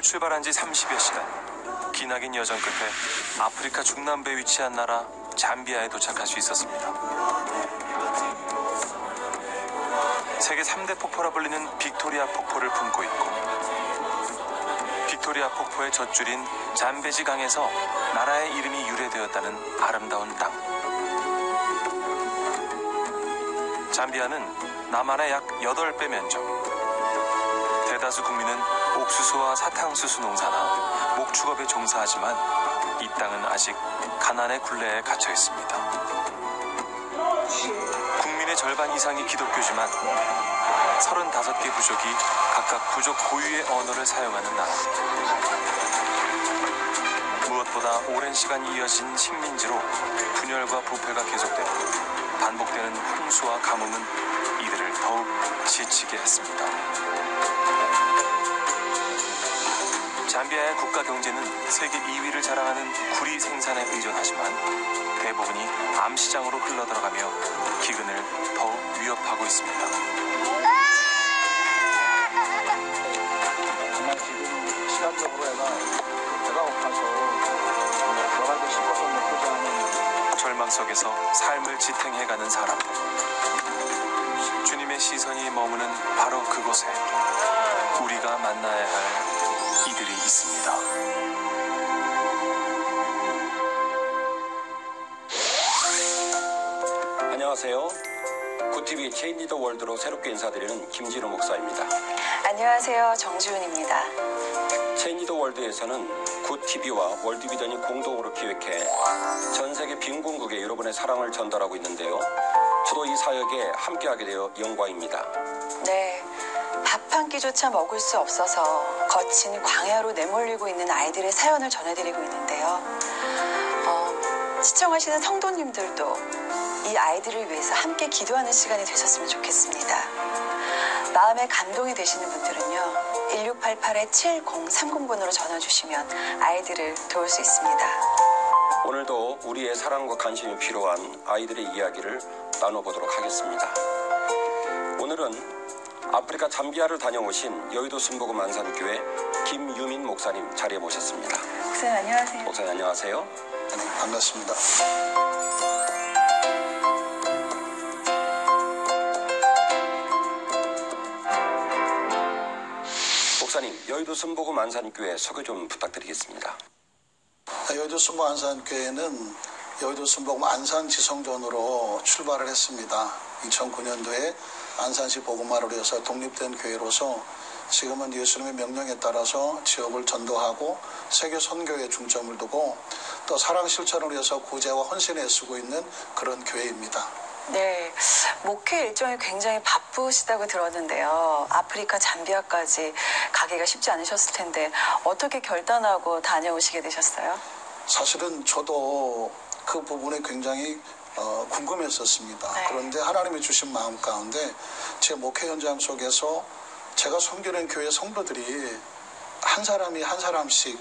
출발한 지 30여 시간. 기나긴 여정 끝에 아프리카 중남부에 위치한 나라 잠비아에 도착할 수 있었습니다. 세계 3대 폭포라 불리는 빅토리아 폭포를 품고 있고, 빅토리아 폭포의 젖줄인 잠베지 강에서 나라의 이름이 유래되었다는 아름다운 땅. 잠비아는 남한의 약 8배 면적. 대다수 국민은 옥수수와 사탕수수 농사나 목축업에 종사하지만 이 땅은 아직 가난의 굴레에 갇혀 있습니다. 국민의 절반 이상이 기독교지만 35개 부족이 각각 부족 고유의 언어를 사용하는 나라. 무엇보다 오랜 시간 이어진 식민지로 분열과 부패가 계속되고 반복되는 홍수와 가뭄은 이들을 더욱 지치게 했습니다. 잠비아의 국가 경제는 세계 2위를 자랑하는 구리 생산에 의존하지만 대부분이 암시장으로 흘러들어가며 기근을 더욱 위협하고 있습니다. 정말 지금 시간적으로 배가 고파서 돌아가고 싶어서 먹고자 하는 절망 속에서 삶을 지탱해가는 사람들. 주님의 시선이 머무는 바로 그곳에 우리가 만나야 할 이들이 있습니다. 안녕하세요. 굿TV 체인지 더 월드로 새롭게 인사드리는 김진우 목사입니다. 안녕하세요. 정지훈입니다. 체인지 더 월드에서는 굿TV와 월드비전이 공동으로 기획해 전 세계 빈곤국에 여러분의 사랑을 전달하고 있는데요. 저도 이 사역에 함께하게 되어 영광입니다. 네, 밥 한 끼조차 먹을 수 없어서 거친 광야로 내몰리고 있는 아이들의 사연을 전해드리고 있는데요. 시청하시는 성도님들도 이 아이들을 위해서 함께 기도하는 시간이 되셨으면 좋겠습니다. 마음에 감동이 되시는 분들은요, 1688-7030번으로 전화주시면 아이들을 도울 수 있습니다. 오늘도 우리의 사랑과 관심이 필요한 아이들의 이야기를 나눠보도록 하겠습니다. 오늘은 아프리카 잠비아를 다녀오신 여의도 순복음 안산교회 김유민 목사님 자리에 모셨습니다. 목사님 안녕하세요. 목사님 안녕하세요. 네, 반갑습니다. 목사님, 여의도 순복음 안산교회 소개 좀 부탁드리겠습니다. 여의도 순복음 안산교회는 여의도 순복음 안산 지성전으로 출발을 했습니다. 2009년도에 안산시 복음화로에서 독립된 교회로서 지금은 예수님의 명령에 따라서 지역을 전도하고 세계 선교에 중점을 두고 또 사랑 실천을 위해서 구제와 헌신에 애쓰고 있는 그런 교회입니다. 네, 목회 일정이 굉장히 바쁘시다고 들었는데요. 아프리카 잠비아까지 가기가 쉽지 않으셨을 텐데 어떻게 결단하고 다녀오시게 되셨어요? 사실은 저도 그 부분에 굉장히 궁금했었습니다. 네. 그런데 하나님이 주신 마음 가운데 제 목회 현장 속에서 제가 섬기는 교회 성도들이 한 사람이 한 사람씩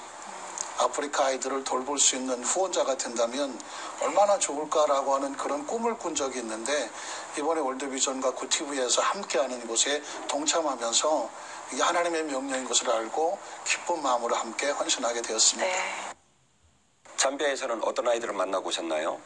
아프리카 아이들을 돌볼 수 있는 후원자가 된다면 얼마나 좋을까라고 하는 그런 꿈을 꾼 적이 있는데 이번에 월드비전과 굿TV에서 함께하는 곳에 동참하면서 이게 하나님의 명령인 것을 알고 기쁜 마음으로 함께 헌신하게 되었습니다. 네. 잠비아에서는 어떤 아이들을 만나고 오셨나요?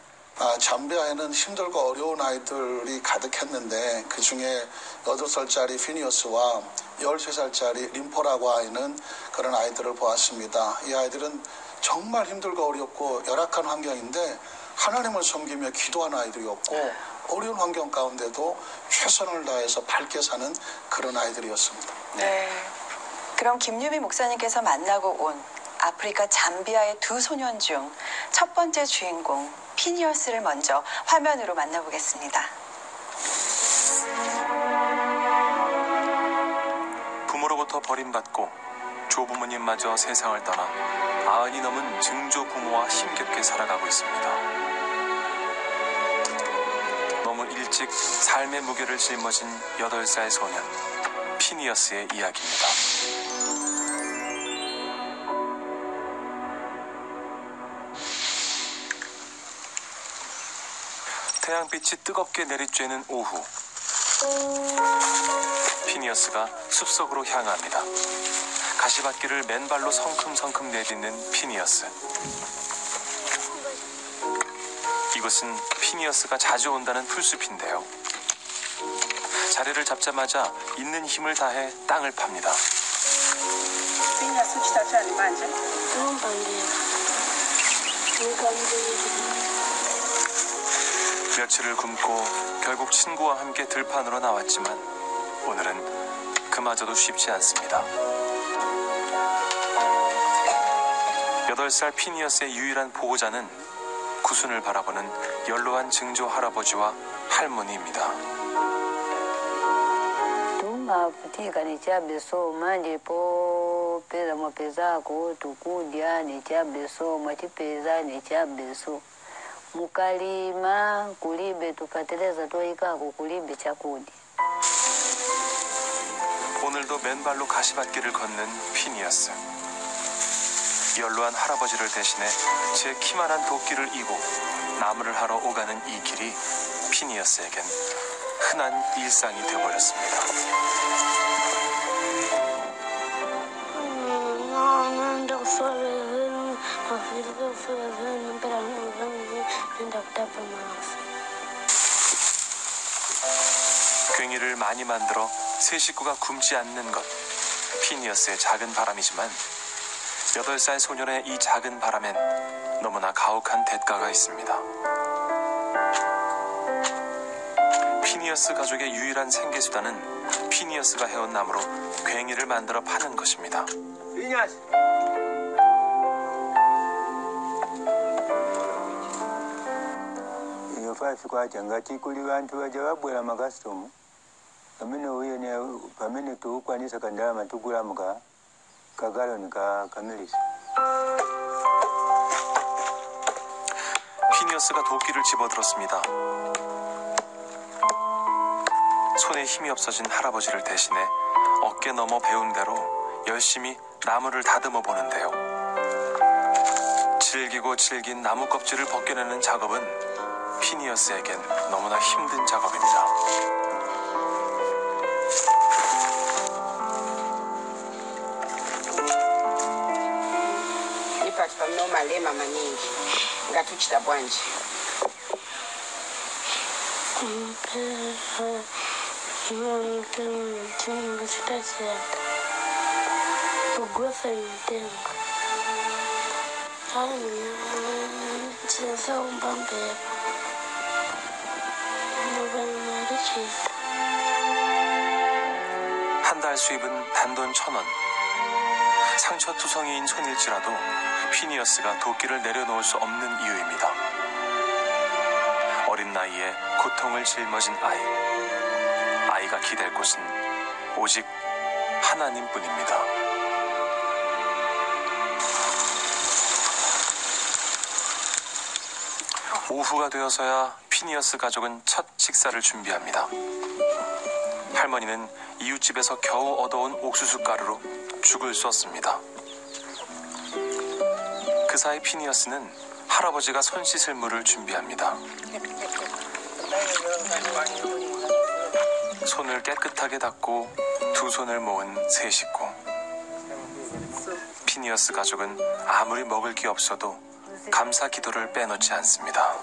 잠비아에는 힘들고 어려운 아이들이 가득했는데 그중에 8살짜리 피니어스와 13살짜리 림포라고 하는 그런 아이들을 보았습니다. 이 아이들은 정말 힘들고 어렵고 열악한 환경인데 하나님을 섬기며 기도하는 아이들이었고 어려운 환경 가운데도 최선을 다해서 밝게 사는 그런 아이들이었습니다. 네. 그럼 김유민 목사님께서 만나고 온 아프리카 잠비아의 두 소년 중 첫 번째 주인공 피니어스를 먼저 화면으로 만나보겠습니다. 부모로부터 버림받고 조부모님마저 세상을 떠나 90이 넘은 증조 부모와 힘겹게 살아가고 있습니다. 너무 일찍 삶의 무게를 짊어진 8살 소년 피니어스의 이야기입니다. 태양빛이 뜨겁게 내리쬐는 오후, 피니어스가 숲속으로 향합니다. 가시밭길을 맨발로 성큼성큼 내딛는 피니어스. 이곳은 피니어스가 자주 온다는 풀숲인데요. 자리를 잡자마자 있는 힘을 다해 땅을 팝니다. 며칠을 굶고 결국 친구와 함께 들판으로 나왔지만 오늘은 그마저도 쉽지 않습니다. 8살 피니어스의 유일한 보호자는 구순을 바라보는 연로한 증조 할아버지와 할머니입니다. 오늘도 맨발로 가시밭길을 걷는 피니어스. 연로한 할아버지를 대신해 제 키만한 도끼를 이고 나무를 하러 오가는 이 길이 피니어스에겐 흔한 일상이 되어버렸습니다. 괭이를 많이 만들어 세 식구가 굶지 않는 것, 피니어스의 작은 바람이지만 8살 소년의 이 작은 바람엔 너무나 가혹한 대가가 있습니다. 피니어스 가족의 유일한 생계수단은 피니어스가 해온 나무로 괭이를 만들어 파는 것입니다. 피니어스가 도끼를 집어들었습니다. 손에 힘이 없어진 할아버지를 대신해 어깨 너머 배운 대로 열심히 나무를 다듬어 보는데요. 질기고 질긴 나무 껍질을 벗겨내는 작업은 피니어스에겐 너무나 힘든 작업입니다. malema maningi ngati uchita bwanji 한 달 수입은 단돈 1,000원. 상처투성이인 손일지라도 피니어스가 도끼를 내려놓을 수 없는 이유입니다. 어린 나이에 고통을 짊어진 아이. 아이가 기댈 곳은 오직 하나님뿐입니다. 오후가 되어서야 피니어스 가족은 첫 식사를 준비합니다. 할머니는 이웃집에서 겨우 얻어온 옥수수 가루로 죽을 썼습니다. 그 사이 피니어스는 할아버지가 손 씻을 물을 준비합니다. 손을 깨끗하게 닦고 두 손을 모은 세 식구. 피니어스 가족은 아무리 먹을 게 없어도 감사 기도를 빼놓지 않습니다.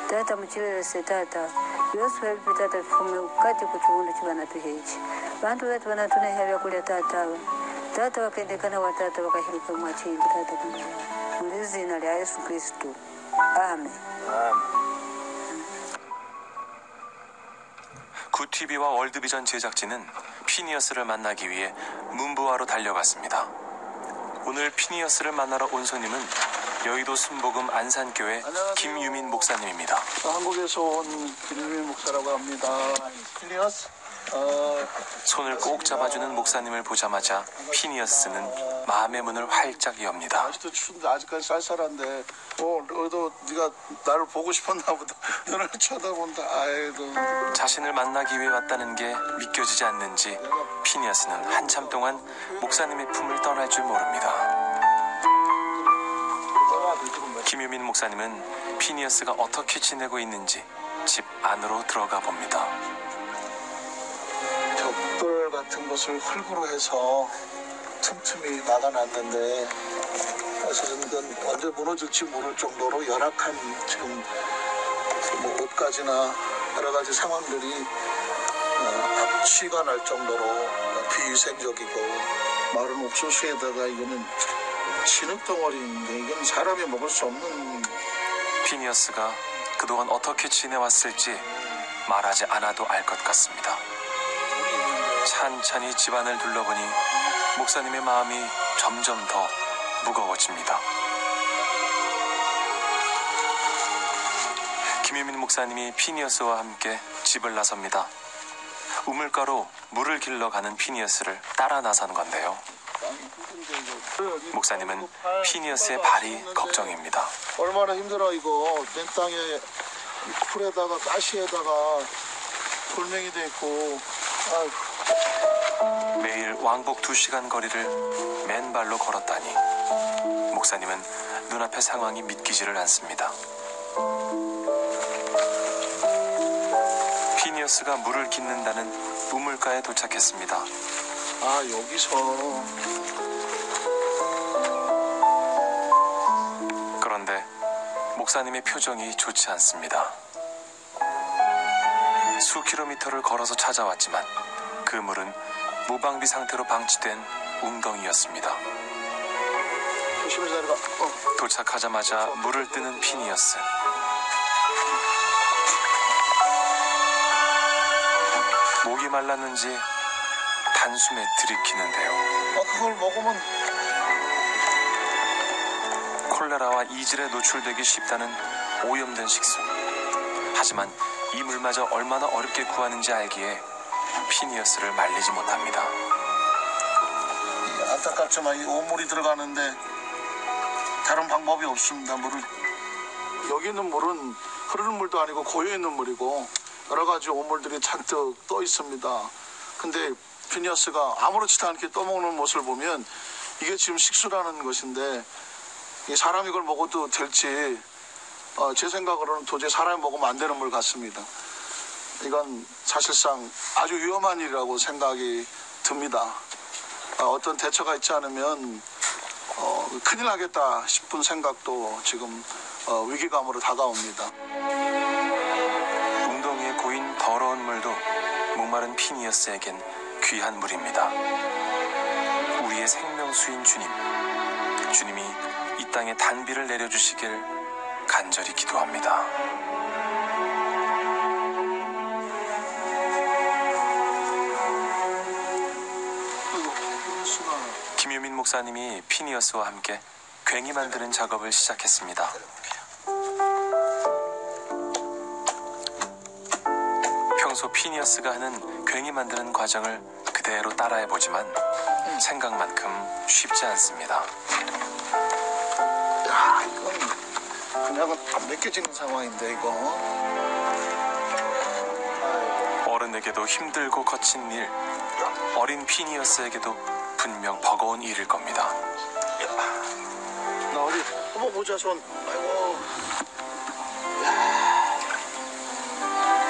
Tata muchilese tata yosu helpi tata fume ukati kuchundu chibana tuhechi bantu wetu wanatuna hevya kule tata wakendekana watata wakahilipa mwachimbi tata kumbaya mulizina lya Yesu Kristo amen. 굿TV와 월드비전 제작진은 피니어스를 만나기 위해 문부화로 달려갔습니다. 오늘 피니어스를 만나러 온 손님은 여의도 순복음 안산교회 김유민 목사님입니다. 한국에서 온 김유민 목사라고 합니다. 피니어스? 손을 꼭 잡아주는 목사님을 보자마자 피니어스는 마음의 문을 활짝 엽니다. 아직도 추운데 아직까지 쌀쌀한데 너도 네가 나를 보고 싶었나 보다. 너를 쳐다본다. 아이고. 자신을 만나기 위해 왔다는 게 믿겨지지 않는지 피니어스는 한참 동안 목사님의 품을 떠날 줄 모릅니다. 김유민 목사님은 피니어스가 어떻게 지내고 있는지 집 안으로 들어가 봅니다. 벽돌 같은 것을 흙으로 해서 틈틈이 막아놨는데 사실은 이건 언제 무너질지 모를 정도로 열악한 지금 뭐 옷가지나 여러 가지 상황들이 취가 날 정도로 비위생적이고 마른 옥수수에다가 이거는 진흙덩어리인데 이건 사람이 먹을 수 없는. 피니어스가 그동안 어떻게 지내왔을지 말하지 않아도 알 것 같습니다. 찬찬히 집안을 둘러보니 목사님의 마음이 점점 더 무거워집니다. 김유민 목사님이 피니어스와 함께 집을 나섭니다. 우물가로 물을 길러가는 피니어스를 따라 나선 건데요. 목사님은 피니어스의 발이 걱정입니다. 얼마나 힘들어 이거. 맨 땅에 풀에다가 가시에다가 돌멩이 돼 있고. 아이고. 매일 왕복 2시간 거리를 맨발로 걸었다니 목사님은 눈앞의 상황이 믿기지를 않습니다. 피니어스가 물을 깃는다는 우물가에 도착했습니다. 여기서. 그런데 목사님의 표정이 좋지 않습니다. 수 킬로미터를 걸어서 찾아왔지만 그 물은 무방비 상태로 방치된 웅덩이였습니다. 조심히 내려가. 도착하자마자 물을 뜨는 피니어스. 목이 말랐는지 단숨에 들이키는데요. 그걸 먹으면 콜레라와 이질에 노출되기 쉽다는 오염된 식수. 하지만 이 물마저 얼마나 어렵게 구하는지 알기에 피니어스를 말리지 못합니다. 안타깝지만 이 오물이 들어가는데 다른 방법이 없습니다. 여기 있는 물은 흐르는 물도 아니고 고여 있는 물이고 여러 가지 오물들이 잔뜩 떠 있습니다. 근데 피니어스가 아무렇지도 않게 떠먹는 모습을 보면 이게 지금 식수라는 것인데 이 사람이 이걸 먹어도 될지 제 생각으로는 도저히 사람이 먹으면 안 되는 물 같습니다. 이건 사실상 아주 위험한 일이라고 생각이 듭니다. 어떤 대처가 있지 않으면 큰일 나겠다 싶은 생각도 지금 위기감으로 다가옵니다. 웅덩이에 고인 더러운 물도 목마른 피니어스에겐 귀한 물입니다. 우리의 생명수인 주님, 주님이 이 땅에 단비를 내려주시길 간절히 기도합니다. 김유민 목사님이 피니어스와 함께 괭이 만드는 작업을 시작했습니다. 평소 피니어스가 하는 괭이 만드는 과정을 그대로 따라해보지만 생각만큼 쉽지 않습니다. 이건 그냥은 안 벗겨지는 상황인데 이거. 어른에게도 힘들고 거친 일, 어린 피니어스에게도 분명 버거운 일일 겁니다. 나 어디 한번 보자 손. 아이고.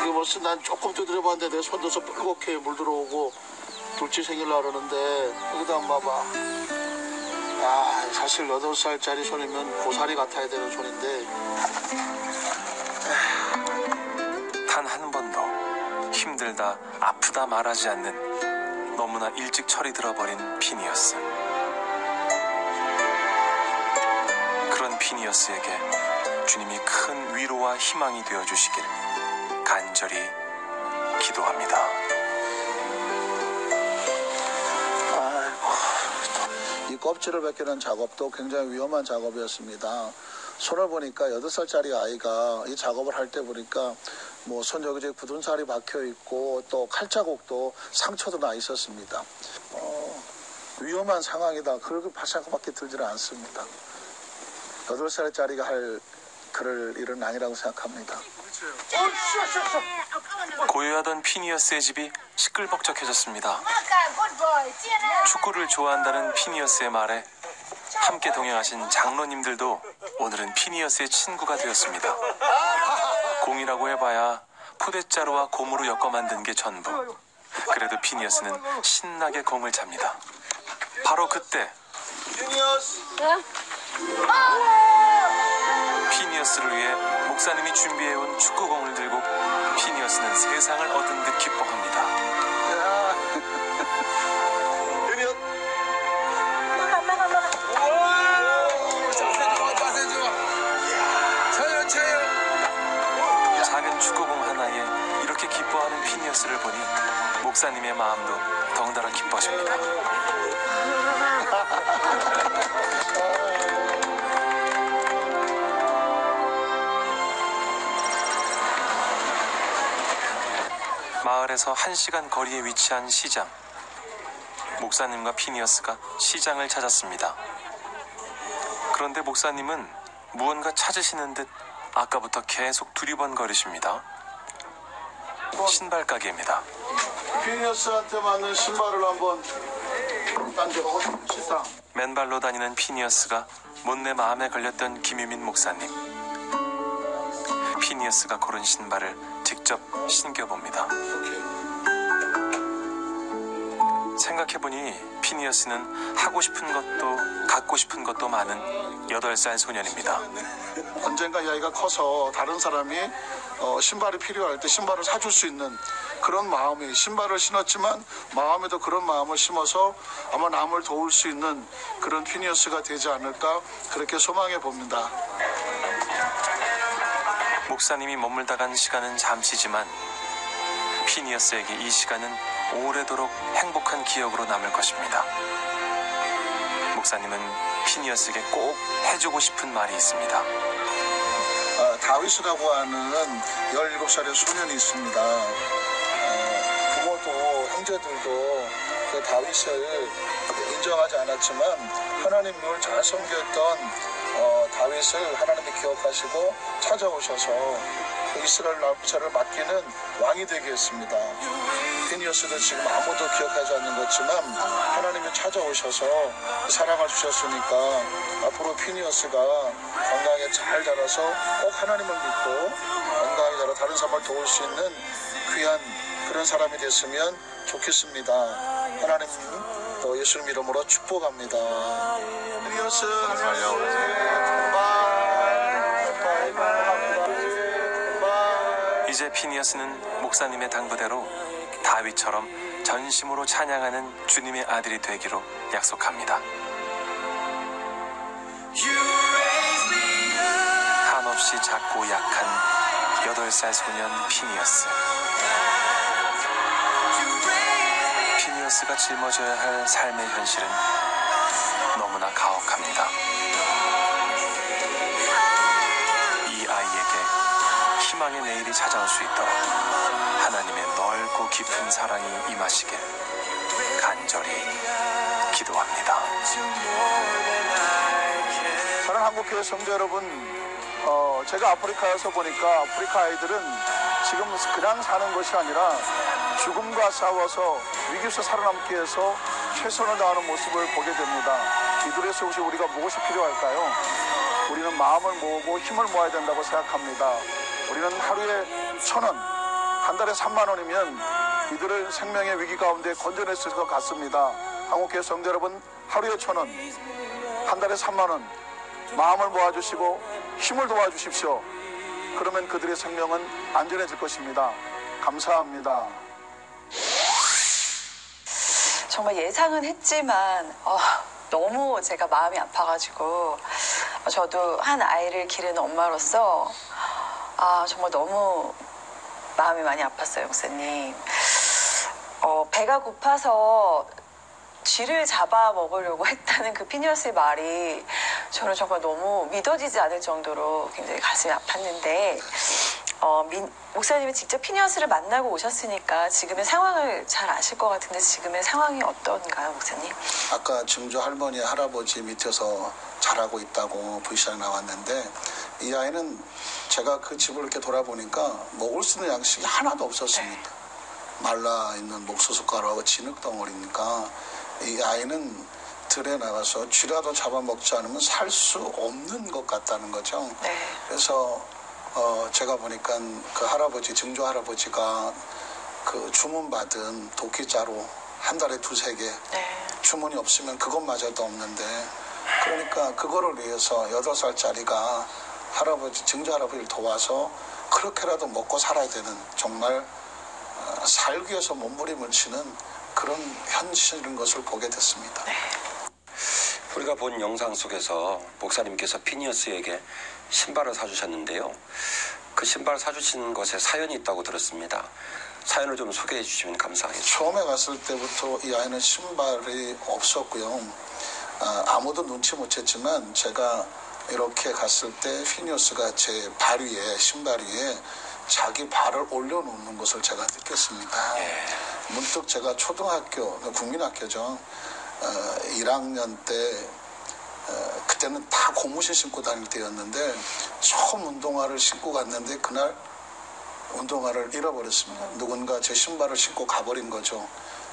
이거 벌써 난 조금 두드려봤는데 내 손 넣어서 뻘겋게 물 들어오고 둘째 생일날 그러는데 여기다 한번 봐봐. 사실 8살짜리 손이면 고사리 같아야 되는 손인데 단 한 번도 힘들다 아프다 말하지 않는 너무나 일찍 철이 들어버린 피니어스. 그런 피니어스에게 주님이 큰 위로와 희망이 되어주시길 간절히 기도합니다. 이 껍질을 벗기는 작업도 굉장히 위험한 작업이었습니다. 손을 보니까 8살짜리 아이가 이 작업을 할 때 보니까 뭐 손 여기저기 굳은 살이 박혀 있고 또 칼자국도 상처도 나 있었습니다. 위험한 상황이다. 그렇게 생각밖에 들지는 않습니다. 8살짜리가 할 그럴 일은 아니라고 생각합니다. 고요하던 피니어스의 집이 시끌벅적해졌습니다. 축구를 좋아한다는 피니어스의 말에 함께 동행하신 장로님들도 오늘은 피니어스의 친구가 되었습니다. 공이라고 해봐야 포대자루와 고무로 엮어 만든 게 전부. 그래도 피니어스는 신나게 공을 찹니다. 바로 그때 피니어스를 위해 목사님이 준비해온 축구공을 들고 피니어스는 세상을 얻은 듯 기뻐합니다. 작은 축구공 하나에 이렇게 기뻐하는 피니어스를 보니 목사님의 마음도 덩달아 기뻐집니다. 마을에서 1시간 거리에 위치한 시장. 목사님과 피니어스가 시장을 찾았습니다. 그런데 목사님은 무언가 찾으시는 듯 아까부터 계속 두리번거리십니다. 신발 가게입니다. 피니어스한테 맞는 신발을 한번 딴지고 시상. 맨발로 다니는 피니어스가 못내 마음에 걸렸던 김유민 목사님. 피니어스가 고른 신발을 직접 신겨봅니다. 생각해보니 피니어스는 하고 싶은 것도 갖고 싶은 것도 많은 8살 소년입니다. 언젠가 이 아이가 커서 다른 사람이 신발이 필요할 때 신발을 사줄 수 있는 그런 마음이, 신발을 신었지만 마음에도 그런 마음을 심어서 아마 남을 도울 수 있는 그런 피니어스가 되지 않을까, 그렇게 소망해 봅니다. 목사님이 머물다 간 시간은 잠시지만 피니어스에게 이 시간은 오래도록 행복한 기억으로 남을 것입니다. 목사님은 피니어스에게 꼭 해주고 싶은 말이 있습니다. 다윗이라고 하는 17살의 소년이 있습니다. 부모도 형제들도 그 다윗을 인정하지 않았지만 하나님을 잘 섬겼던 다윗을 하나님이 기억하시고 찾아오셔서 이스라엘 나라를 맡기는 왕이 되게 했습니다. 피니어스도 지금 아무도 기억하지 않는 것지만 하나님이 찾아오셔서 사랑을 주셨으니까 앞으로 피니어스가 건강하게 잘 자라서 꼭 하나님을 믿고 건강하게 자라 다른 사람을 도울 수 있는 귀한 그런 사람이 됐으면 좋겠습니다. 하나님 또 예수님 이름으로 축복합니다. 피니어스 이제 피니어스는 목사님의 당부대로 다윗처럼 전심으로 찬양하는 주님의 아들이 되기로 약속합니다. 한없이 작고 약한 8살 소년 피니어스. 피니어스가 짊어져야 할 삶의 현실은 너무나 가혹합니다. 이 아이에게 희망의 내일이 찾아올 수 있도록 하나님의 넓고 깊은 사랑이 임하시길 간절히 기도합니다. 사랑하는 한국교회 성도 여러분, 제가 아프리카에서 보니까 아프리카 아이들은 지금 그냥 사는 것이 아니라 죽음과 싸워서 위기에서 살아남기 위해서 최선을 다하는 모습을 보게 됩니다. 이들에서 혹시 우리가 무엇이 필요할까요? 우리는 마음을 모으고 힘을 모아야 된다고 생각합니다. 우리는 하루에 1,000원, 한 달에 3만 원이면 이들을 생명의 위기 가운데 건져낼 수 있을 것 같습니다. 한국교회 성도 여러분, 하루에 1,000원, 한 달에 3만 원, 마음을 모아주시고 힘을 도와주십시오. 그러면 그들의 생명은 안전해질 것입니다. 감사합니다. 정말 예상은 했지만 너무 제가 마음이 아파가지고 저도 한 아이를 기르는 엄마로서 정말 너무 마음이 많이 아팠어요, 목사님. 배가 고파서 쥐를 잡아 먹으려고 했다는 그 피니어스의 말이 저는 정말 너무 믿어지지 않을 정도로 굉장히 가슴이 아팠는데 목사님이 직접 피니어스를 만나고 오셨으니까 지금의 상황을 잘 아실 것 같은데 지금의 상황이 어떤가요, 목사님? 아까 증조 할머니, 할아버지 밑에서 자라고 있다고 불시에 나왔는데 이 아이는 제가 그 집을 이렇게 돌아보니까 먹을 수 있는 양식이 하나도 없었습니다. 말라있는 목수숟가락하고 진흙덩어리니까 이 아이는 들에 나가서 쥐라도 잡아먹지 않으면 살 수 없는 것 같다는 거죠. 그래서 제가 보니까 그 할아버지, 증조 할아버지가 그 주문받은 도끼자루 한 달에 2-3개 네. 주문이 없으면 그것마저도 없는데 그러니까 그거를 위해서 8살짜리가 증조 할아버지를 도와서 그렇게라도 먹고 살아야 되는 정말 살기 위해서 몸부림을 치는 그런 현실인 것을 보게 됐습니다. 우리가 본 영상 속에서 목사님께서 피니어스에게 신발을 사주셨는데요. 그 신발 사주신 것에 사연이 있다고 들었습니다. 사연을 좀 소개해 주시면 감사하겠습니다. 처음에 갔을 때부터 이 아이는 신발이 없었고요. 아무도 눈치 못 챘지만 제가 이렇게 갔을 때 피니어스가 제 발 위에, 신발 위에 자기 발을 올려놓는 것을 제가 느꼈습니다. 문득 제가 초등학교, 국민학교죠. 1학년 때 그때는 다 고무신 신고 다닐 때였는데 처음 운동화를 신고 갔는데 그날 운동화를 잃어버렸습니다. 누군가 제 신발을 신고 가버린 거죠.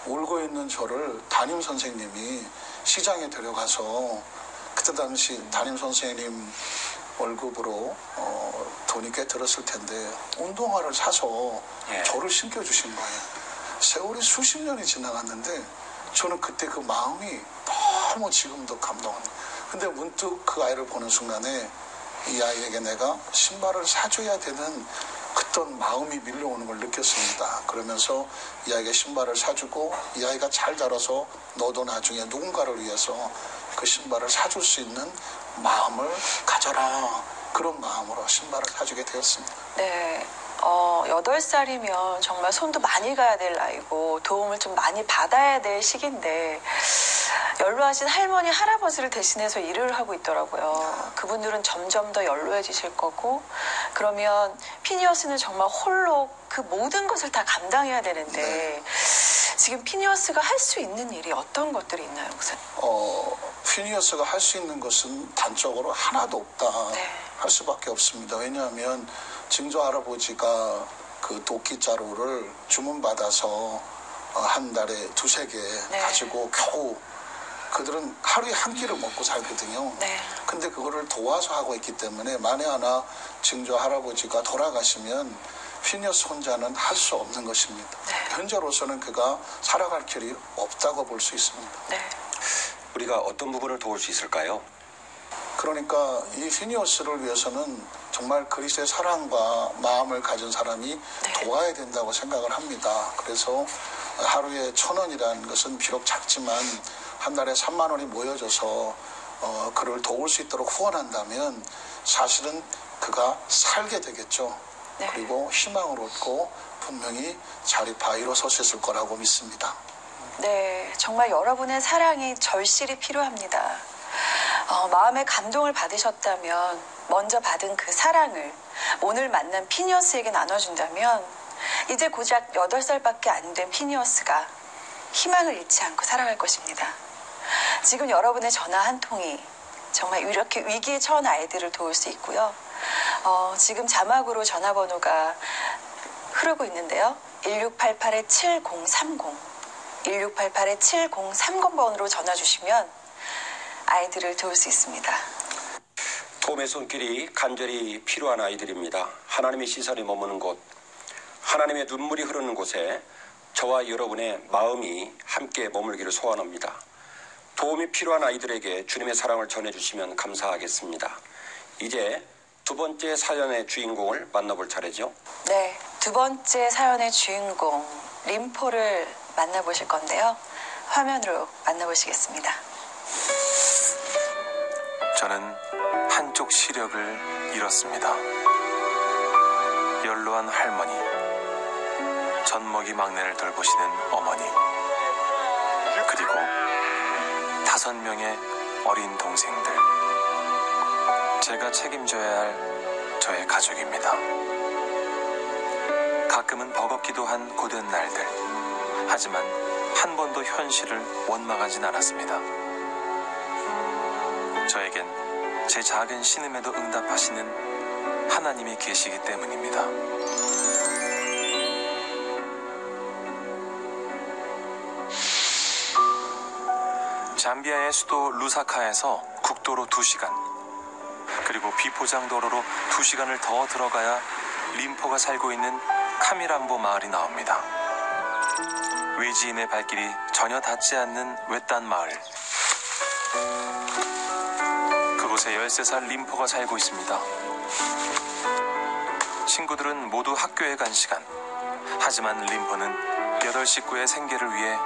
울고 있는 저를 담임 선생님이 시장에 데려가서 그때 당시 담임 선생님 월급으로 돈이 꽤 들었을 텐데 운동화를 사서 저를 신겨주신 거예요. 세월이 수십 년이 지나갔는데 저는 그때 그 마음이 너무 지금도 감동합니다. 근데 문득 그 아이를 보는 순간에 이 아이에게 내가 신발을 사줘야 되는 그떤 마음이 밀려오는 걸 느꼈습니다. 그러면서 이 아이에게 신발을 사주고 이 아이가 잘 자라서 너도 나중에 누군가를 위해서 그 신발을 사줄 수 있는 마음을 가져라. 그런 마음으로 신발을 사주게 되었습니다. 네. 8살이면 정말 손도 많이 가야 될 나이고 도움을 좀 많이 받아야 될 시기인데 연로하신 할머니, 할아버지를 대신해서 일을 하고 있더라고요. 그분들은 점점 더 연로해지실 거고 그러면 피니어스는 정말 홀로 그 모든 것을 다 감당해야 되는데 지금 피니어스가 할 수 있는 일이 어떤 것들이 있나요, 목사님? 피니어스가 할 수 있는 것은 단적으로 하나도 없다. 할 수밖에 없습니다. 왜냐하면 증조 할아버지가 그 도끼자루를 주문받아서 한 달에 2-3개 가지고 겨우 그들은 하루에 한 끼를 먹고 살거든요. 근데 그거를 도와서 하고 있기 때문에 만에 하나 증조 할아버지가 돌아가시면 피니어스 혼자는 할 수 없는 것입니다. 현재로서는 그가 살아갈 길이 없다고 볼 수 있습니다. 우리가 어떤 부분을 도울 수 있을까요? 그러니까 이 피니어스를 위해서는 정말 그리스도의 사랑과 마음을 가진 사람이 도와야 된다고 생각을 합니다. 그래서 하루에 1,000원이라는 것은 비록 작지만 한 달에 3만 원이 모여져서 그를 도울 수 있도록 후원한다면 사실은 그가 살게 되겠죠. 그리고 희망을 얻고 분명히 자립하 일어설 수 있을 거라고 믿습니다. 네, 정말 여러분의 사랑이 절실히 필요합니다. 마음의 감동을 받으셨다면 먼저 받은 그 사랑을 오늘 만난 피니어스에게 나눠준다면 이제 고작 8살밖에 안 된 피니어스가 희망을 잃지 않고 살아갈 것입니다. 지금 여러분의 전화 한 통이 정말 이렇게 위기에 처한 아이들을 도울 수 있고요. 지금 자막으로 전화번호가 흐르고 있는데요. 1688-7030 1688-7030번으로 전화 주시면 아이들을 도울 수 있습니다. 도움의 손길이 간절히 필요한 아이들입니다. 하나님의 시선이 머무는 곳, 하나님의 눈물이 흐르는 곳에 저와 여러분의 마음이 함께 머물기를 소원합니다. 도움이 필요한 아이들에게 주님의 사랑을 전해주시면 감사하겠습니다. 이제 두 번째 사연의 주인공을 만나볼 차례죠. 네, 두 번째 사연의 주인공 림포를 만나보실 건데요. 화면으로 만나보시겠습니다. 저는 한쪽 시력을 잃었습니다. 연로한 할머니, 젖먹이 막내를 돌보시는 어머니, 그리고 5명의 어린 동생들. 제가 책임져야 할 저의 가족입니다. 가끔은 버겁기도 한 고된 날들. 하지만 한 번도 현실을 원망하진 않았습니다. 저에겐 제 작은 신음에도 응답하시는 하나님이 계시기 때문입니다. 잠비아의 수도 루사카에서 국도로 2시간, 그리고 비포장도로로 2시간을 더 들어가야 림포가 살고 있는 카미람보 마을이 나옵니다. 외지인의 발길이 전혀 닿지 않는 외딴 마을. 그곳에 13살 림포가 살고 있습니다. 친구들은 모두 학교에 간 시간. 하지만 림포는 8 식구의 생계를 위해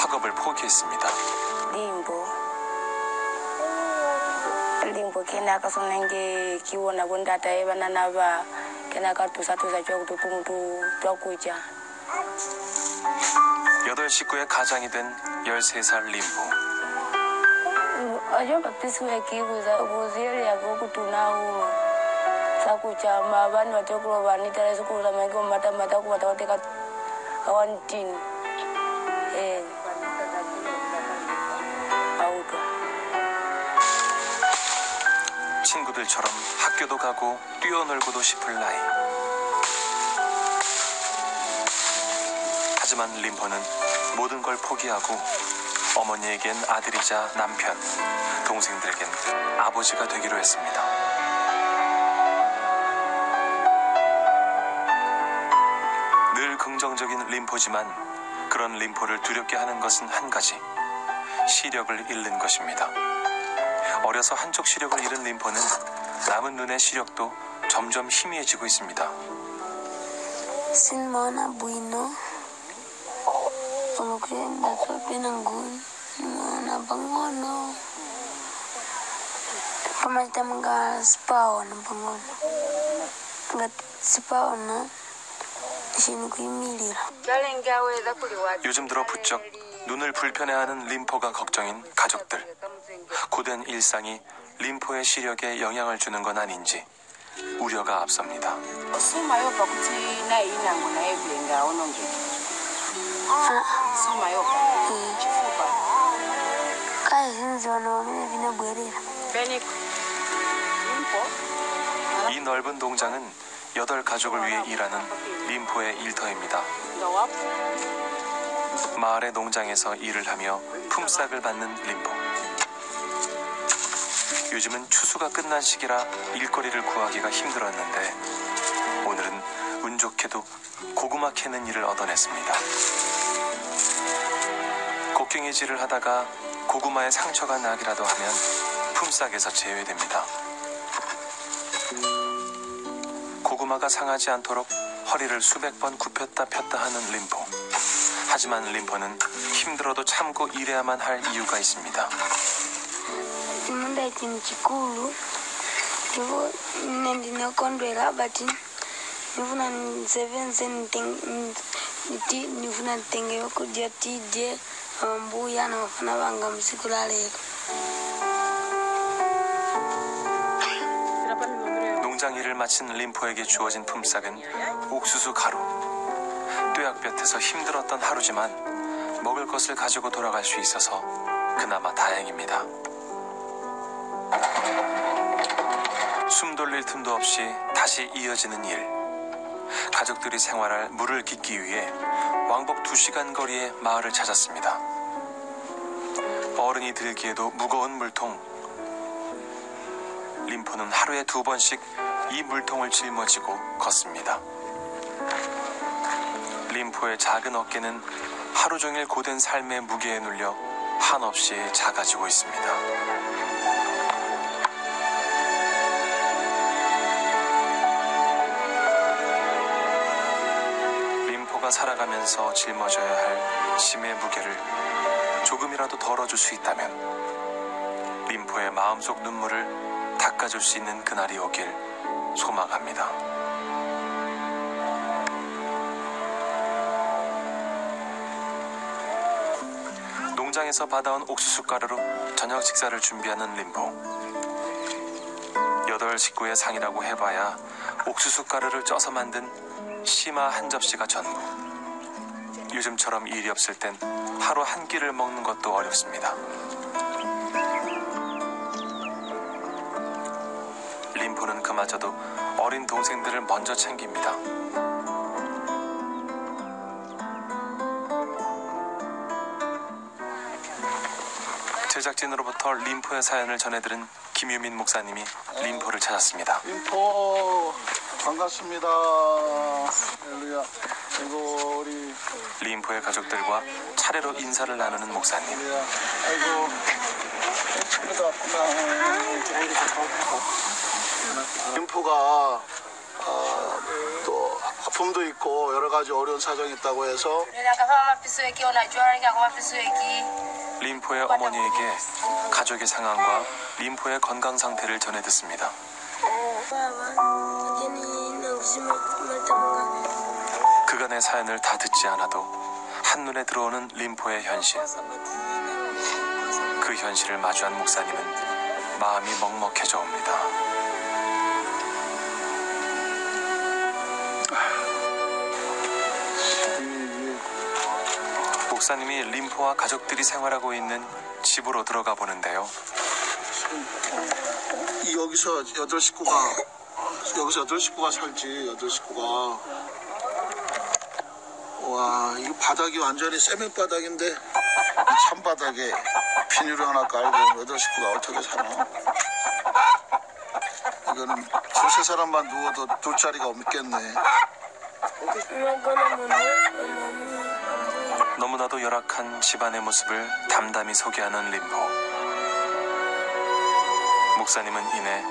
학업을 포기했습니다. limbo kena kasonenge kiwona bondata ebana naba kena katusa chok tutu tukuja 8 식구의 가장이 된 13살 림포. ajo bapiswe kiguza buzeli yako kutunao sakucha mabani watokuro bani tare sukura mengo mata kuwata wateka kawantin auto 친구들처럼 학교도 가고 뛰어놀고도 싶을 나이. 하지만 림포는 모든 걸 포기하고 어머니에겐 아들이자 남편, 동생들에겐 아버지가 되기로 했습니다. 늘 긍정적인 림포지만 그런 림포를 두렵게 하는 것은 한 가지, 시력을 잃는 것입니다. 어려서 한쪽 시력을 잃은 림포는 남은 눈의 시력도 점점 희미해지고 있습니다. Simona Bueno Pemukul Bapak Penanggun Simona Bangono Pemata Menggal Spawn Bangun Ngat Spawn Sini Kuimilir 요즘 들어 부쩍 눈을 불편해하는 림포가 걱정인 가족들. 고된 일상이 림포의 시력에 영향을 주는 건 아닌지 우려가 앞섭니다. 이 넓은 농장은 8 가족을 위해 일하는 림포의 일터입니다. 마을의 농장에서 일을 하며 품삯을 받는 림포. 요즘은 추수가 끝난 시기라 일거리를 구하기가 힘들었는데 오늘은 운 좋게도 고구마 캐는 일을 얻어냈습니다. 곡괭이질을 하다가 고구마에 상처가 나기라도 하면 품삯에서 제외됩니다. 고구마가 상하지 않도록 허리를 수백 번 굽혔다 폈다 하는 림포. 하지만 림포는 힘들어도 참고 일해야만 할 이유가 있습니다. Chikulu Nivo Nendino Condrela Batin Nivunan 7 Zenting Nivunan Tengeo Kujati De Mbuyano Fanabangam Sikulale 농장 일을 마친 림포에게 주어진 품삯은 옥수수 가루. 뙤약볕에서 힘들었던 하루지만 먹을 것을 가지고 돌아갈 수 있어서 그나마 다행입니다. 숨 돌릴 틈도 없이 다시 이어지는 일. 가족들이 생활할 물을 깃기 위해 왕복 2시간 거리의 마을을 찾았습니다. 어른이 들기에도 무거운 물통. 림포는 하루에 2번씩 이 물통을 짊어지고 걷습니다. 림포의 작은 어깨는 하루 종일 고된 삶의 무게에 눌려 한없이 작아지고 있습니다. 림포가 살아가면서 짊어져야 할 짐의 무게를 조금이라도 덜어줄 수 있다면 림포의 마음속 눈물을 닦아줄 수 있는 그날이 오길 소망합니다. 농장에서 받아온 옥수수 가루로 저녁 식사를 준비하는 림포. 8 식구의 상이라고 해봐야 옥수수 가루를 쪄서 만든 심화 한 접시가 전부. 요즘처럼 일이 없을 땐 하루 한 끼를 먹는 것도 어렵습니다. 림포는 그마저도 어린 동생들을 먼저 챙깁니다. 제작진으로부터 림포의 사연을 전해들은 김유민 목사님이 림포를 찾았습니다. 림포 반갑습니다. 할렐루야. 아이고 우리 림포의 가족들과 차례로 인사를 나누는 목사님. 할렐루야. 아이고 친구도 왔구나. 림포가 또 아픔도 있고 여러 가지 어려운 사정이 있다고 해서 림포의 어머니에게 가족의 상황과 림포의 건강 상태를 전해 듣습니다. 그간의 사연을 다 듣지 않아도 한눈에 들어오는 림포의 현실. 그 현실을 마주한 목사님은 마음이 먹먹해져 옵니다. 목사님이 림포와 가족들이 생활하고 있는 집으로 들어가 보는데요. 여기서 여덟 식구가 살지. 여덟 식구가. 와, 이거 바닥이 완전히 세면 바닥인데 이 찬바닥에 비닐을 하나 깔고 여덟 식구가 어떻게 사나? 이거는 두세 사람만 누워도 둘 자리가 없겠네. 너무나도 열악한 집안의 모습을 담담히 소개하는 림포. 목사님은 이내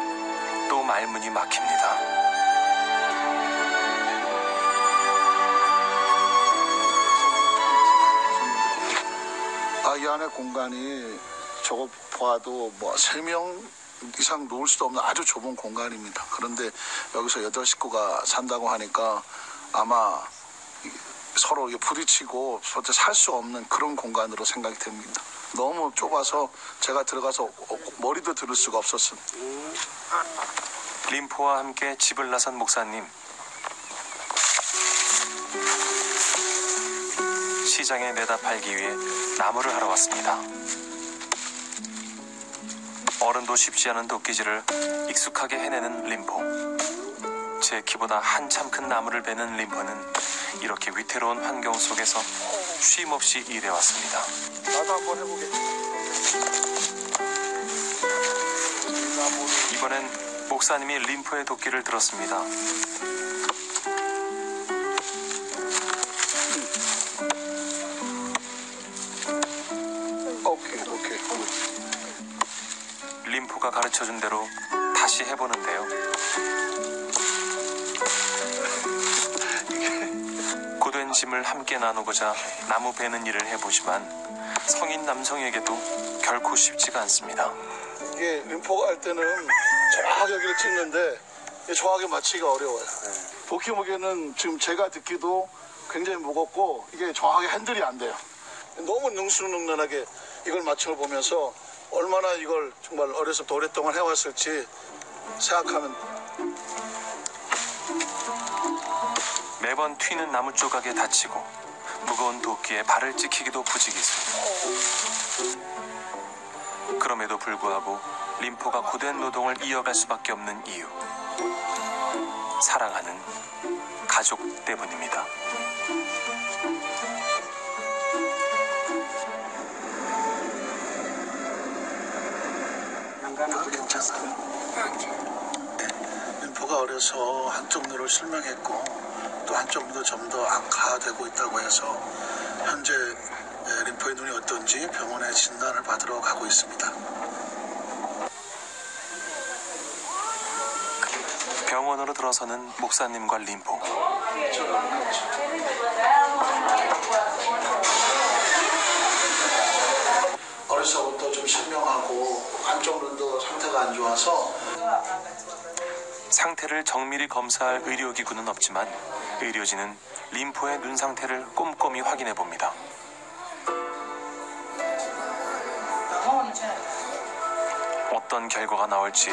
또 말문이 막힙니다. 이 안에 공간이 저거 봐도 뭐 3명 이상 놓을 수도 없는 아주 좁은 공간입니다. 그런데 여기서 8식구가 산다고 하니까 아마 서로 부딪히고 살 수 없는 그런 공간으로 생각이 됩니다. 너무 좁아서 제가 들어가서 머리도 들을 수가 없었습니다. 림포와 함께 집을 나선 목사님. 시장에 내다 팔기 위해 나무를 하러 왔습니다. 어른도 쉽지 않은 도끼질을 익숙하게 해내는 림포. 제 키보다 한참 큰 나무를 베는 림포는 이렇게 위태로운 환경 속에서 쉼없이 일해왔습니다. 나도 한번 해보게. 이번엔 목사님이 림포의 도끼를 들었습니다. 오케이. 림포가 가르쳐준 대로 다시 해보는데요. 고된 짐을 함께 나누고자 나무 베는 일을 해보지만 성인 남성에게도 결코 쉽지가 않습니다. 이게 림포가 할 때는 정확하게 여기를 찍는데 정확하게 맞추기가 어려워요. 도끼 무게는 지금 제가 듣기도 굉장히 무겁고 이게 정확하게 핸들이 안 돼요. 너무 능수능란하게 이걸 맞춰보면서 얼마나 이걸 정말 어려서부터 오랫동안 해왔을지 생각하면 매번 튀는 나무 조각에 다치고 무거운 도끼에 발을 찍히기도 부지기수. 그럼에도 불구하고 림포가 고된 노동을 이어갈 수밖에 없는 이유. 사랑하는 가족 때문입니다. 림포가 어려서 한쪽 눈으로 실명했고 또 한쪽 눈도 좀 더 악화되고 있다고 해서 현재 림포의 눈이 어떤지 병원에 진단을 받으러 가고 있습니다. 병원으로 들어서는 목사님과 림포. 어려서부터 좀 실명하고 한쪽 눈도 상태가 안 좋아서 상태를 정밀히 검사할 의료기구는 없지만 의료진은 림포의 눈 상태를 꼼꼼히 확인해 봅니다. 어떤 결과가 나올지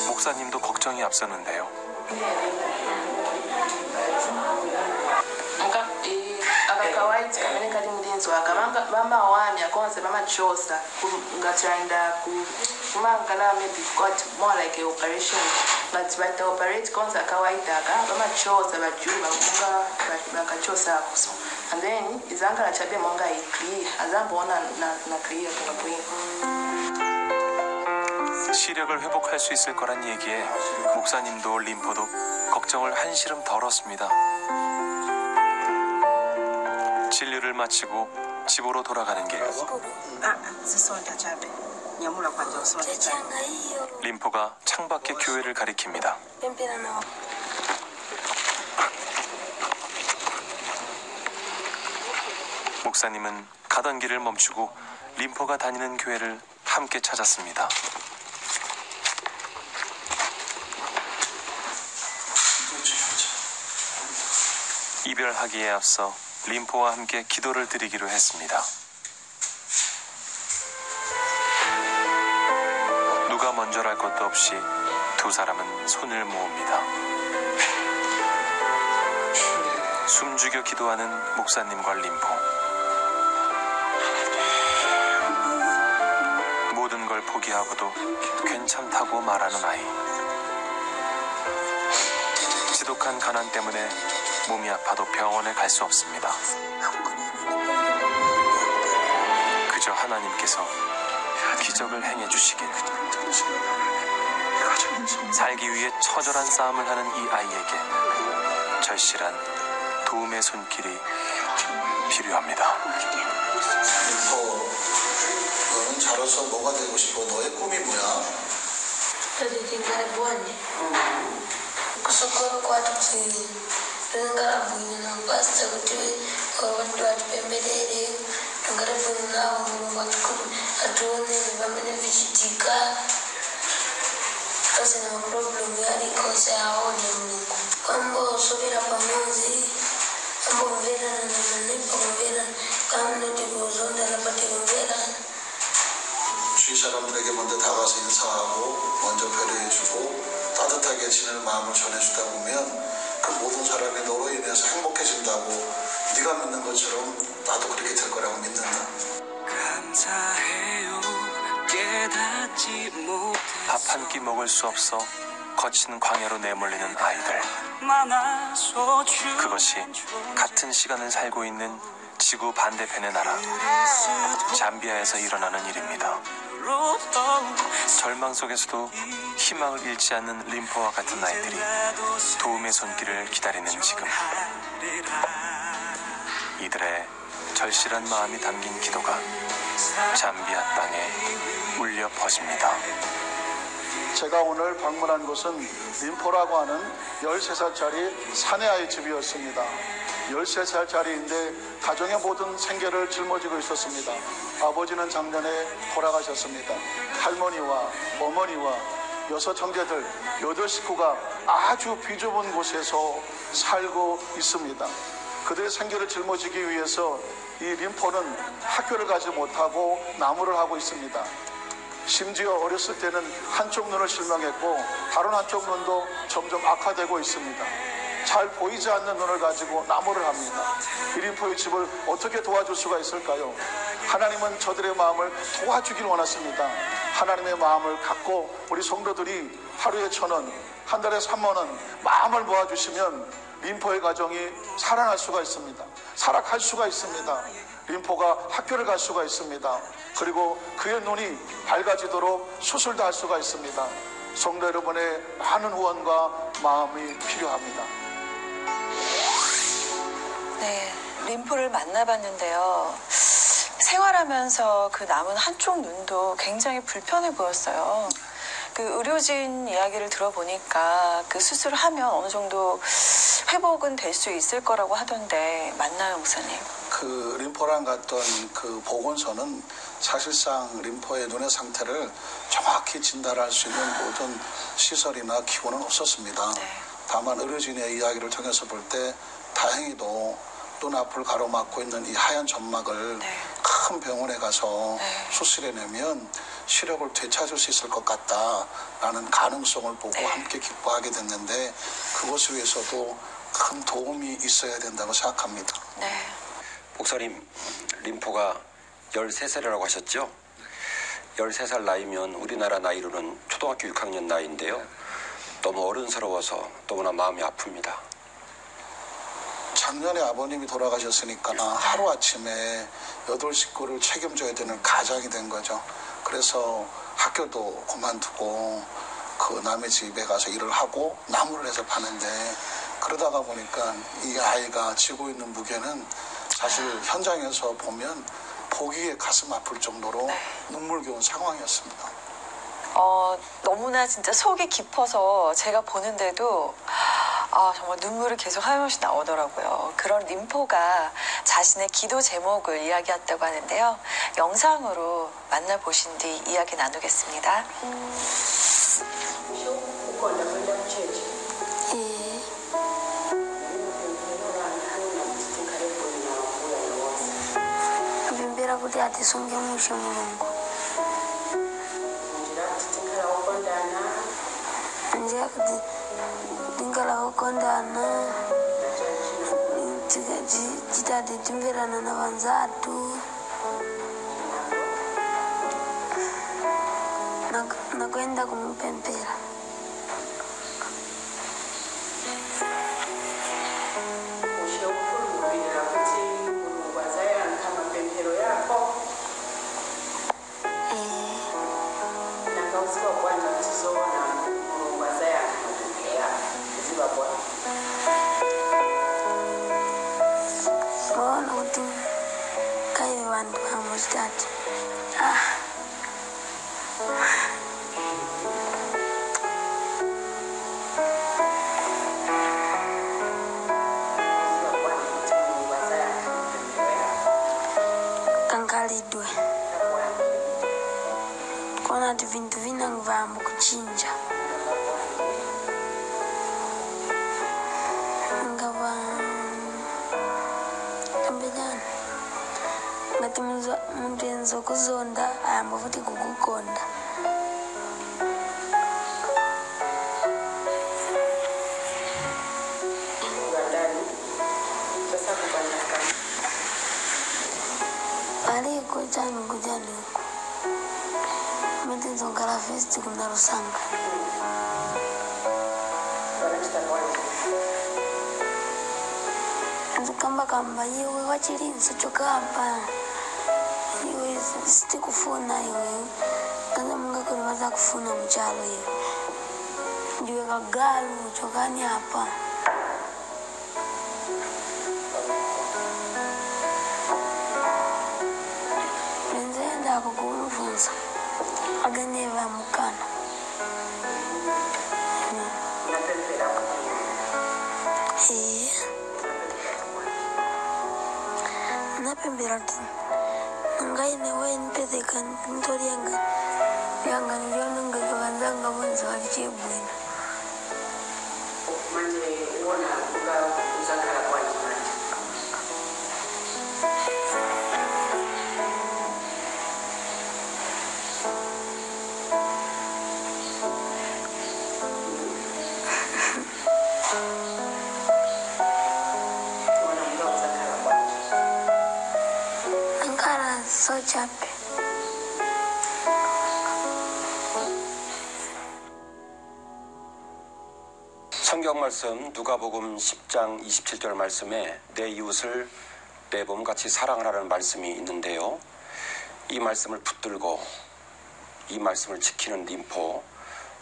목사님도 걱정이 앞서는데요. akakawaiti kamene kali mulinzi wake bamawamya konse bamachosa ngatiranda kumangala maybe got more like a operation but bata operate konse akawaitaka bamachosa bajulu bamunga bakachosa akuso and then izangala chabe monga clear azambona na clear kungakwini. 시력을 회복할 수 있을 거란 얘기에 목사님도 림포도 걱정을 한시름 덜었습니다. 진료를 마치고 집으로 돌아가는 길. 림포가 창밖의 교회를 가리킵니다. 목사님은 가던 길을 멈추고 림포가 다니는 교회를 함께 찾았습니다. 이별하기에 앞서 림포와 함께 기도를 드리기로 했습니다. 누가 먼저랄 것도 없이 두 사람은 손을 모읍니다. 숨죽여 기도하는 목사님과 림포. 모든 걸 포기하고도 괜찮다고 말하는 아이. 지독한 가난 때문에 몸이 아파도 병원에 갈 수 없습니다. 그저 하나님께서 기적을 행해 주시길. 살기 위해 처절한 싸움을 하는 이 아이에게 절실한 도움의 손길이 필요합니다. 림포, 너는 자라서 뭐가 되고 싶어? 너의 꿈이 뭐야? 주위 사람들에게 먼저 다가서 인사하고 먼저 배려해주고 따뜻하게 지낼 마음을 전해주다 보면 그 모든 사람이 너로 인해서 행복해진다고 네가 믿는 것처럼 나도 그렇게 될 거라고 믿는다. 밥 한 끼 먹을 수 없어 거친 광야로 내몰리는 아이들. 그것이 같은 시간을 살고 있는 지구 반대편의 나라 잠비아에서 일어나는 일입니다. 절망 속에서도 희망을 잃지 않는 림포와 같은 아이들이 도움의 손길을 기다리는 지금, 이들의 절실한 마음이 담긴 기도가 잠비아 땅에 울려 퍼집니다. 제가 오늘 방문한 곳은 림포라고 하는 13살짜리 사내아이 집이었습니다. 13살짜리인데 가정의 모든 생계를 짊어지고 있었습니다. 아버지는 작년에 돌아가셨습니다. 할머니와 어머니와 6 형제들 8 식구가 아주 비좁은 곳에서 살고 있습니다. 그들의 생계를 짊어지기 위해서 이 림포는 학교를 가지 못하고 나무를 하고 있습니다. 심지어 어렸을 때는 한쪽 눈을 실명했고 다른 한쪽 눈도 점점 악화되고 있습니다. 잘 보이지 않는 눈을 가지고 나무를 합니다. 이 림포의 집을 어떻게 도와줄 수가 있을까요? 하나님은 저들의 마음을 도와주길 원하십니다. 하나님의 마음을 갖고 우리 성도들이 하루에 1,000원, 한 달에 3만 원 마음을 모아주시면 림포의 가정이 살아날 수가 있습니다. 살아갈 수가 있습니다. 림포가 학교를 갈 수가 있습니다. 그리고 그의 눈이 밝아지도록 수술도 할 수가 있습니다. 성도 여러분의 많은 후원과 마음이 필요합니다. 네, 림포를 만나봤는데요. 생활하면서 그 남은 한쪽 눈도 굉장히 불편해 보였어요. 그 의료진 이야기를 들어보니까 그 수술을 하면 어느 정도 회복은 될 수 있을 거라고 하던데 맞나요, 목사님? 그 림포랑 갔던 그 보건소는 사실상 림포의 눈의 상태를 정확히 진단할 수 있는 모든 시설이나 기구는 없었습니다. 네. 다만 의료진의 이야기를 통해서 볼 때 다행히도 눈앞을 가로막고 있는 이 하얀 점막을 네. 큰 병원에 가서 네. 수술해내면 시력을 되찾을 수 있을 것 같다라는 가능성을 보고 네. 함께 기뻐하게 됐는데 그것을 위해서도 큰 도움이 있어야 된다고 생각합니다. 네. 목사님, 림포가 13살이라고 하셨죠? 13살 나이면 우리나라 나이로는 초등학교 6학년 나이인데요. 너무 어른스러워서 너무나 마음이 아픕니다. 작년에 아버님이 돌아가셨으니까 하루아침에 8 식구를 책임져야 되는 가장이 된 거죠. 그래서 학교도 그만두고 그 남의 집에 가서 일을 하고 나무를 해서 파는데 그러다가 보니까 이 아이가 지고 있는 무게는 사실 현장에서 보면 보기에 가슴 아플 정도로 눈물겨운 상황이었습니다. 너무나 진짜 속이 깊어서 제가 보는데도 정말 눈물이 계속 하염없이 나오더라고요. 그런 림포가 자신의 기도 제목을 이야기했다고 하는데요. 영상으로 만나보신 뒤 이야기 나누겠습니다. Bimbira kuti atisunge mushe mulungu njira kuti tingala kukondana titati timvirana na vanzatu nakuenda kumupempera waona kuti kaive vantu vamuzitati kangalidwe kuona kuti vintu vinangu vambo kuchinja ngava ambelani ngati muntu enzo kuzonda ayamba futi kukukonda aliko chanu kujaniko mitenzongala festi kuna rusanga kamba iwe wachilinso chokamba iwe sitikufuna iwe kaza mungakoni vaza kufuna muchalo iwe ndiwe kagalu chokani apa nenzaenda ako kumubvunza aganeva mukana napembera kuti nangaine wainipezeka ntori yanga ndiyonongeka vanzanga vonzi valichebwino so chape 성경 말씀 누가복음 10장 27절 말씀에 내 이웃을 내 몸같이 사랑을 하라는 말씀이 있는데요. 이 말씀을 붙들고 이 말씀을 지키는 림포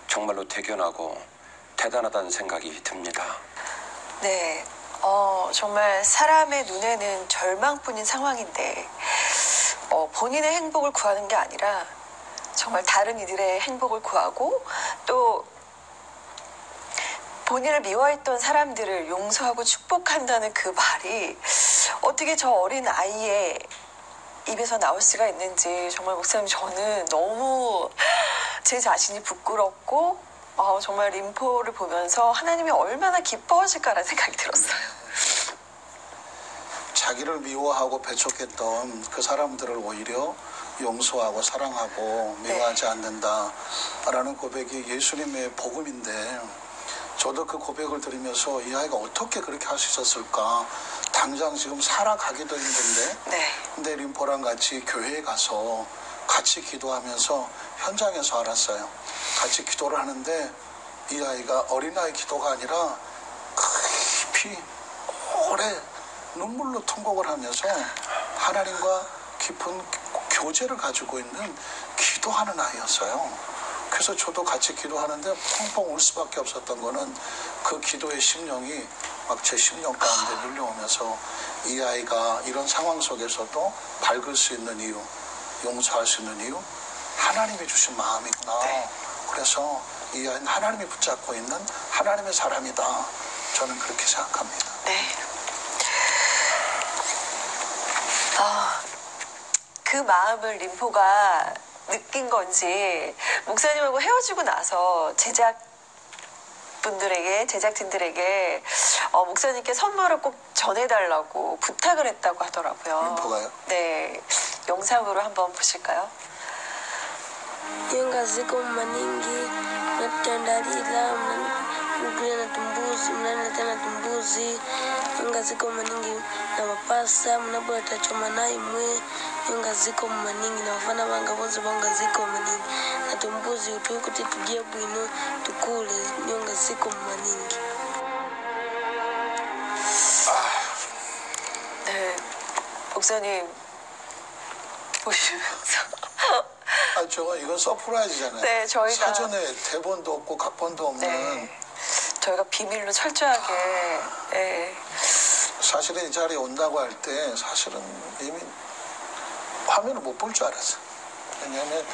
정말로 대견하고 대단하다는 생각이 듭니다. 네, 정말 사람의 눈에는 절망뿐인 상황인데 본인의 행복을 구하는 게 아니라 정말 다른 이들의 행복을 구하고 또 본인을 미워했던 사람들을 용서하고 축복한다는 그 말이 어떻게 저 어린 아이의 입에서 나올 수가 있는지 정말 목사님 저는 너무 제 자신이 부끄럽고 정말 림포를 보면서 하나님이 얼마나 기뻐하실까라는 생각이 들었어요. 자기를 미워하고 배척했던 그 사람들을 오히려 용서하고 사랑하고 미워하지 않는다라는 고백이 예수님의 복음인데 저도 그 고백을 들으면서 이 아이가 어떻게 그렇게 할 수 있었을까. 당장 지금 살아가기도 힘든데 근데 림포랑 같이 교회에 가서 같이 기도하면서 현장에서 알았어요. 같이 기도를 하는데 이 아이가 어린아이 기도가 아니라 깊이 오래 눈물로 통곡을 하면서 하나님과 깊은 교제를 가지고 있는 기도하는 아이였어요. 그래서 저도 같이 기도하는데 펑펑 울 수밖에 없었던 거는 그 기도의 심령이 막 제 심령 가운데 밀려오면서 이 아이가 이런 상황 속에서도 밝을 수 있는 이유, 용서할 수 있는 이유, 하나님이 주신 마음이구나. 그래서 이 아이는 하나님이 붙잡고 있는 하나님의 사람이다. 저는 그렇게 생각합니다. 네. 그 마음을 림포가 느낀 건지 목사님하고 헤어지고 나서 제작진들에게 목사님께 선물을 꼭 전해달라고 부탁을 했다고 하더라고요. 림포가요? 네. 영상으로 한번 보실까요? Yung ziko maningi natandalila mnakula na tumbuzi mnana tena tumbuzi yung ziko maningi na mapasa mnabula tachoma nayi mwe yung ziko maningi na wafana banga bonse banga ziko maningi na tumbuzi utuikuti tujie bwino tukule yung ziko maningi. 네. 목사님 보시면서 이건 서프라이즈잖아요. 네, 저희가 사전에 대본도 없고 각본도 없는. 네, 저희가 비밀로 철저하게. 네. 사실은 이 자리에 온다고 할 때 사실은 이미 화면을 못 볼 줄 알았어요. 왜냐하면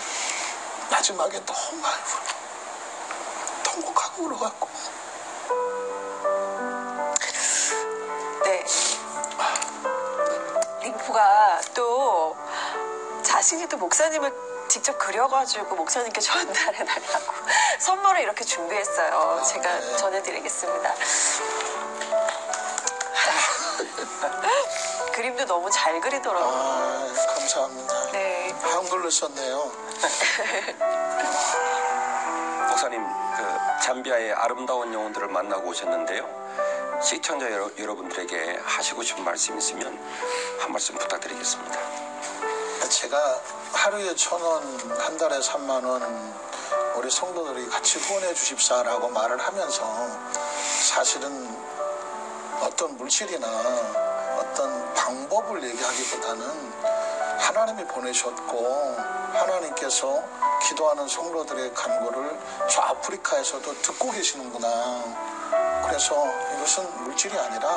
마지막에 너무 많이 통곡하고 울어갖고. 네. 림포가 또 자신이 또 목사님을 직접 그려가지고 목사님께 전달해달라고 선물을 이렇게 준비했어요. 제가 네. 전해드리겠습니다. 그림도 너무 잘 그리더라고요. 감사합니다. 네. 한글로 썼네요. 목사님, 잠비아의 아름다운 영혼들을 만나고 오셨는데요. 시청자 여러분들에게 하시고 싶은 말씀 있으면 한 말씀 부탁드리겠습니다. 제가 하루에 1,000원, 한 달에 3만 원 우리 성도들이 같이 후원해 주십사라고 말을 하면서 사실은 어떤 물질이나 어떤 방법을 얘기하기보다는 하나님이 보내셨고 하나님께서 기도하는 성도들의 간구를 저 아프리카에서도 듣고 계시는구나. 그래서 이것은 물질이 아니라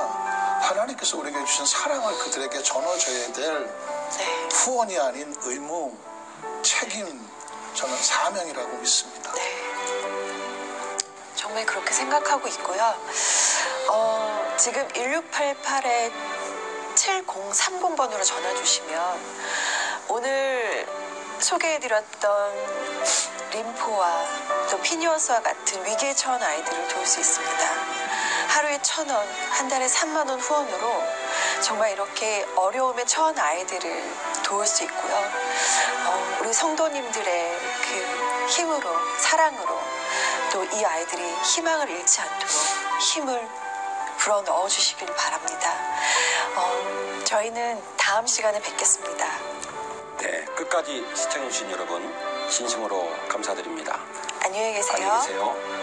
하나님께서 우리에게 주신 사랑을 그들에게 전해줘야 될 후원이 아닌 의무, 책임, 저는 사명이라고 믿습니다. 네. 정말 그렇게 생각하고 있고요. 지금 1688에 7030번으로 전화 주시면 오늘 소개해드렸던 림포와 또 피니어스와 같은 위기에 처한 아이들을 도울 수 있습니다. 하루에 1,000원, 한 달에 3만 원 후원으로 정말 이렇게 어려움에 처한 아이들을 도울 수 있고요. 우리 성도님들의 그 힘으로, 사랑으로 또 이 아이들이 희망을 잃지 않도록 힘을 불어넣어 주시길 바랍니다. 저희는 다음 시간에 뵙겠습니다. 네, 끝까지 시청해주신 여러분 진심으로 감사드립니다. 안녕히 계세요. 안녕히 계세요.